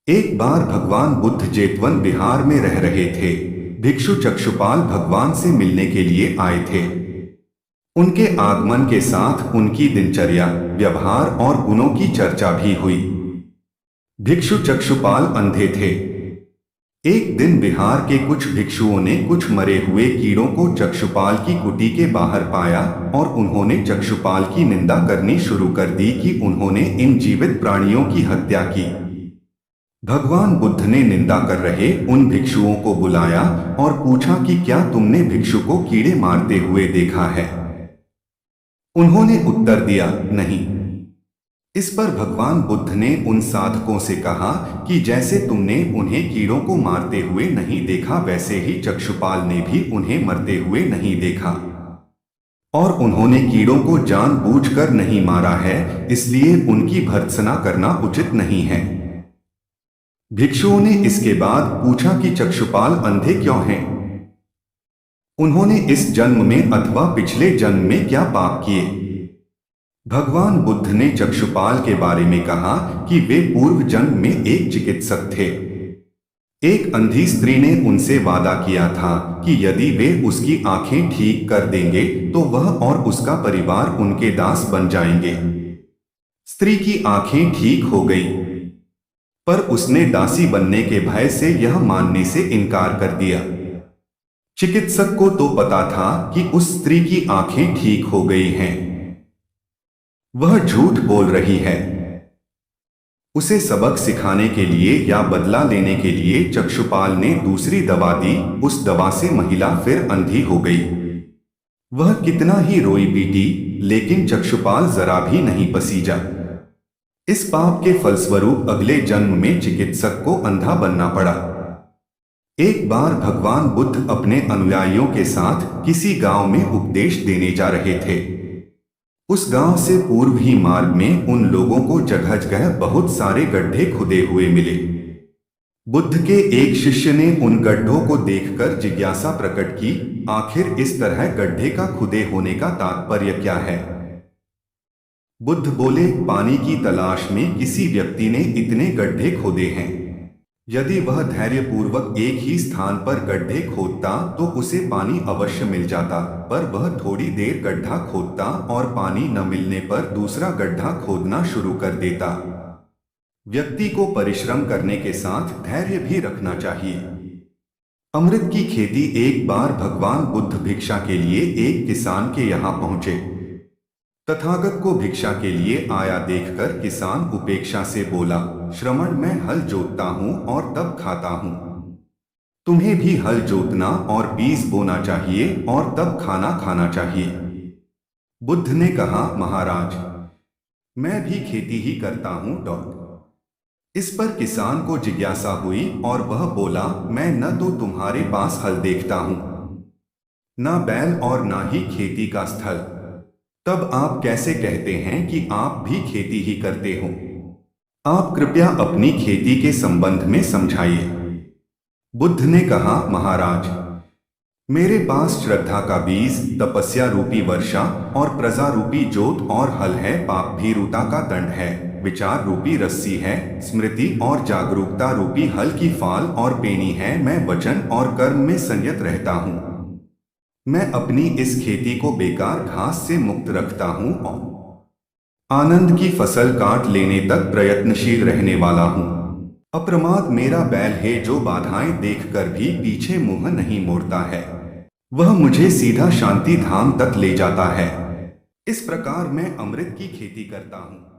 एक बार भगवान बुद्ध जेतवन बिहार में रह रहे थे। भिक्षु चक्षुपाल भगवान से मिलने के लिए आए थे। उनके आगमन के साथ उनकी दिनचर्या, व्यवहार और गुणों की चर्चा भी हुई। भिक्षु चक्षुपाल अंधे थे। एक दिन बिहार के कुछ भिक्षुओं ने कुछ मरे हुए कीड़ों को चक्षुपाल की कुटी के बाहर पाया और उन्होंने चक्षुपाल की निंदा करनी शुरू कर दी कि उन्होंने इन जीवित प्राणियों की हत्या की। भगवान बुद्ध ने निंदा कर रहे उन भिक्षुओं को बुलाया और पूछा कि क्या तुमने भिक्षु को कीड़े मारते हुए देखा है? उन्होंने उत्तर दिया, नहीं। इस पर भगवान बुद्ध ने उन साधकों से कहा कि जैसे तुमने उन्हें कीड़ों को मारते हुए नहीं देखा, वैसे ही चक्षुपाल ने भी उन्हें मरते हुए नहीं देखा। और उन्होंने कीड़ों को जानबूझकर नहीं मारा है, इसलिए उनकी भर्त्सना करना उचित नहीं है। भिक्षुओं ने इसके बाद पूछा कि चक्षुपाल अंधे क्यों हैं? उन्होंने इस जन्म में अथवा पिछले जन्म में क्या पाप किए? भगवान बुद्ध ने चक्षुपाल के बारे में कहा कि वे पूर्व जन्म में एक चिकित्सक थे। एक अंधी स्त्री ने उनसे वादा किया था कि यदि वे उसकी आंखें ठीक कर देंगे तो वह और उसका परिवार उनके दास बन जाएंगे। स्त्री की आंखें ठीक हो गई, पर उसने दासी बनने के भय से यह मानने से इनकार कर दिया। चिकित्सक को तो पता था कि उस स्त्री की आंखें ठीक हो गई हैं। वह झूठ बोल रही है। उसे सबक सिखाने के लिए या बदला लेने के लिए चक्षुपाल ने दूसरी दवा दी। उस दवा से महिला फिर अंधी हो गई। वह कितना ही रोई पीटी, लेकिन चक्षुपाल जरा भी नहीं पसीजा। इस पाप के फलस्वरूप अगले जन्म में चिकित्सक को अंधा बनना पड़ा। एक बार भगवान बुद्ध अपने अनुयायियों के साथ किसी गांव में उपदेश देने जा रहे थे। उस गांव से पूर्व ही मार्ग में उन लोगों को जगह जगह बहुत सारे गड्ढे खुदे हुए मिले। बुद्ध के एक शिष्य ने उन गड्ढों को देखकर जिज्ञासा प्रकट की, आखिर इस तरह गड्ढे का खुदे होने का तात्पर्य क्या है? बुद्ध बोले, पानी की तलाश में किसी व्यक्ति ने इतने गड्ढे खोदे हैं। यदि वह धैर्यपूर्वक एक ही स्थान पर गड्ढे खोदता तो उसे पानी अवश्य मिल जाता, पर वह थोड़ी देर गड्ढा खोदता और पानी न मिलने पर दूसरा गड्ढा खोदना शुरू कर देता। व्यक्ति को परिश्रम करने के साथ धैर्य भी रखना चाहिए। अमृत की खेती। एक बार भगवान बुद्ध भिक्षा के लिए एक किसान के यहाँ पहुंचे। तथागत को भिक्षा के लिए आया देखकर किसान उपेक्षा से बोला, श्रमण, मैं हल जोतता हूं और तब खाता हूं। तुम्हें भी हल जोतना और बीज बोना चाहिए और तब खाना खाना चाहिए। बुद्ध ने कहा, महाराज, मैं भी खेती ही करता हूं। इस पर किसान को जिज्ञासा हुई और वह बोला, मैं न तो तुम्हारे पास हल देखता हूं, न बैल और न ही खेती का स्थल। तब आप कैसे कहते हैं कि आप भी खेती ही करते हो? आप कृपया अपनी खेती के संबंध में समझाइए। बुद्ध ने कहा, महाराज, मेरे पास श्रद्धा का बीज, तपस्या रूपी वर्षा और प्रजा रूपी जोत और हल है। पाप भीरुता का दंड है, विचार रूपी रस्सी है, स्मृति और जागरूकता रूपी हल की फाल और पेनी है। मैं वचन और कर्म में संयत रहता हूँ। मैं अपनी इस खेती को बेकार घास से मुक्त रखता हूँ और आनंद की फसल काट लेने तक प्रयत्नशील रहने वाला हूँ। अप्रमाद मेरा बैल है जो बाधाएं देखकर भी पीछे मुंह नहीं मोड़ता है। वह मुझे सीधा शांति धाम तक ले जाता है। इस प्रकार मैं अमृत की खेती करता हूँ।